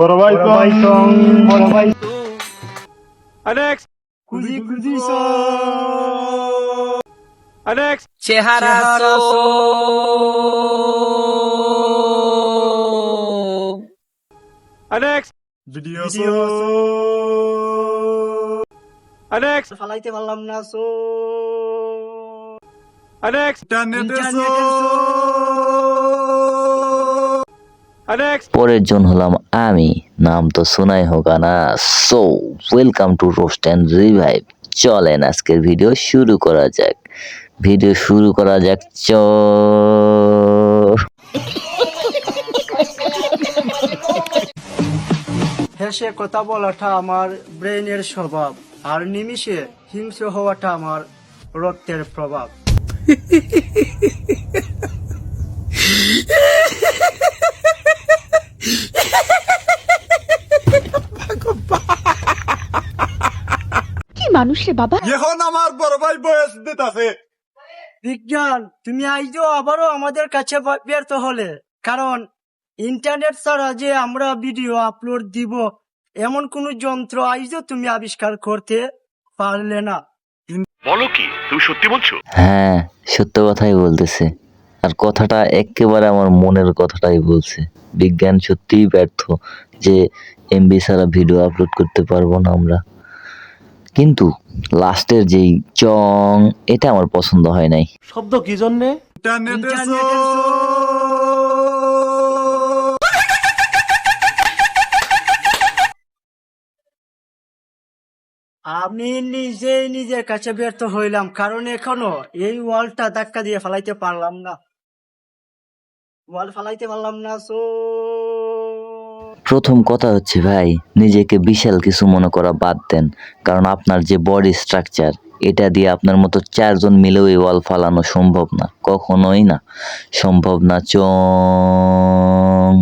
বড় ভাই সং বড় ভাই Next. খুঁজি খুঁজি সং Next. চেহারা সো Next. Video Next. ফালাইতে পারলাম না সো Next. Next. পরের জন হলাম আমি, নাম তো শোনাই হোগা না। So welcome to roast and revive. চলেন আজকের ভিডিও শুরু করা যাক। হেসে কথা বলাটা আমার ব্রেনের স্বভাব, আর নিমিষে হিংস্র হওয়াটা আমার রক্তের প্রভাব। কি মানুষ রে বাবা। এখন আমার বড় ভাই বয়স দিতেছে। বিজ্ঞান, তুমি আইজো আবারও আমাদের কাছে ব্যর্থ হলে, কারণ ইন্টারনেট ছাড়া যে আমরা ভিডিও আপলোড দিব এমন কোন যন্ত্র আইজো তুমি আবিষ্কার করতে পারলে না। বলো কি তুমি সত্যি বলছো? হ্যাঁ, সত্য কথাই বলতেছে, আর কথাটা একেবারে আমার মনের কথাটাই বলছে। বিজ্ঞান সত্যিই ব্যর্থ যে এমবি ছাড়া ভিডিও আপলোড করতে পারবো না আমরা। কিন্তু লাস্টের যেই চং, এটা আমার পছন্দ হয় নাই। শব্দ কি জন্যে? আমি নিজেই নিজের কাছে ব্যর্থ হইলাম, কারণ এখনো এই ওয়ালটা ধাক্কা দিয়ে ফেলাইতে পারলাম না। সো প্রথম কথা হচ্ছে ভাই, নিজেকে বিশাল কিছু মনে করা বাদ দেন, কারণ আপনার যে বডি স্ট্রাকচার, এটা দিয়ে আপনার মতো 4 জন মিলেও এই ওয়াল ফালানো সম্ভব না, কখনোই না, সম্ভব না। চং।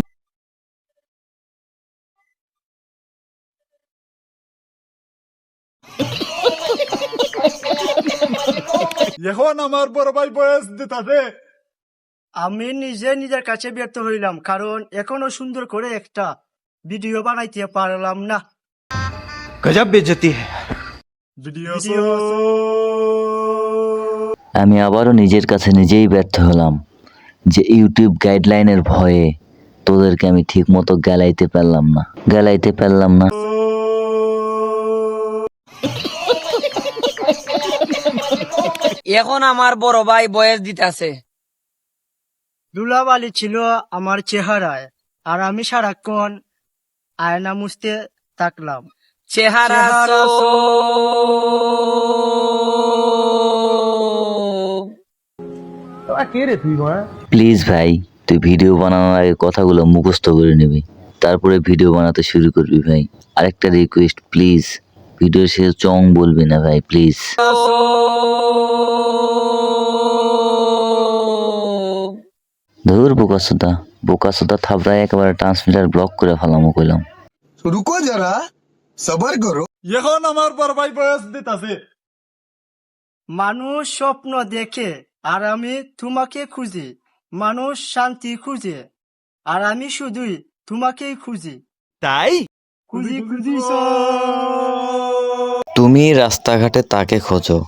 এখন আমার বড় ভাই বয়স দিতেছে। আমি নিজে নিজের কাছে ব্যর্থ হইলাম, কারণ এখনো সুন্দর করে একটা ভিডিও বানাইতে পারলাম না। गजब बेइज्जती है। আমি আবারও নিজের কাছে নিজেই ব্যর্থ হলাম যে ইউটিউব গাইডলাইনের ভয়ে তোদেরকে আমি ঠিক মতো গালাইতে পারলাম না। এখন আমার বড় ভাই বয়স দিতেছে। ধুলাবালি ছিল আমার চেহারায়, আর আমি সারাক্ষণ আয়না মুছতে থাকলাম। চেহারা সো প্লিজ ভাই, তুই ভিডিও বানানোর আগে কথাগুলো মুখস্থ করে নিবি, তারপরে ভিডিও বানাতে শুরু করবি ভাই। আরেকটা রিকোয়েস্ট, প্লিজ ভিডিও শেষে চং বলবি না ভাই, প্লিজ। ধুর বোকাসোদা থাবড়ায় একেবারে ট্রান্সমিটার ব্লক করে ফেলামো কইলাম। रुको जरा सबर करो। এখন আমার বড় ভাই বয়স দিতেছে। মানুষ স্বপ্ন দেখে আর আমি তোমাকে খুঁজি, মানুষ শান্তি খুঁজে আর আমি শুধুই তোমাকেই খুঁজি। তাই খুঁজি তুমি রাস্তাঘাটে তাকে খোঁজো,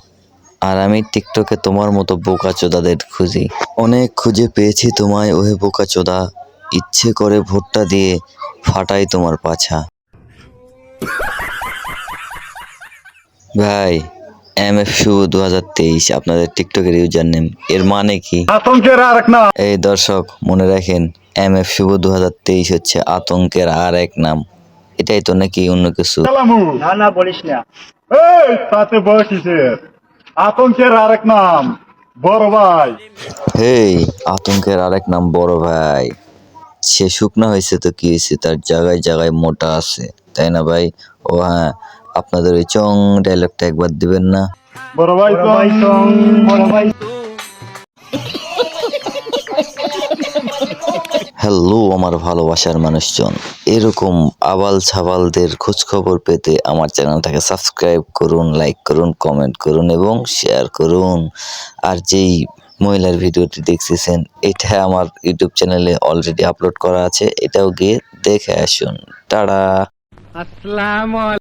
আর আমি টিকটকে তোমার মতো বোকাচোদাদের খুঁজি। অনেক খুঁজে পেয়েছি তোমায় ওহে বোকাচোদা, ইচ্ছে করে ভোটটা দিয়ে ফাটাই তোমার পাছা। ভাই, MF শুভ 2023 আপনাদের টিকটকের ইউজার নেম, এর মানে কি? আতঙ্কের আরেক নাম। এই দর্শক মনে রাখেন, MF শুভ 2023 হচ্ছে আতঙ্কের আর এক নাম। এটাই তো নাকি অন্য কিছু? না বলিস না। এই তাতে বয়স কিসের? আতঙ্কের আরেক নাম বড় ভাই। হেই, আতঙ্কের আরেক নাম বড় ভাই। সে শুকনা হয়েছে তো কি হয়েছে, তার জায়গায় জায়গায় মোটা আছে, তাই না ভাই? ও হ্যাঁ, আপনাদের ওই চং ডায়লগটা একবার দিবেন না? বড় ভাই সং বড় ভাই। হ্যালো আমার ভালোবাসার মানুষজন, এরকম আবাল ছাবালদের খোঁজ খবর পেতে আমার চ্যানেলটাকে সাবস্ক্রাইব করুন, লাইক করুন, কমেন্ট করুন এবং শেয়ার করুন। আর যেই মহিলার ভিডিওটি দেখতেছেন, এটা আমার ইউটিউব চ্যানেলে অলরেডি আপলোড করা আছে, এটাও গিয়ে দেখে আসুন। টাটা।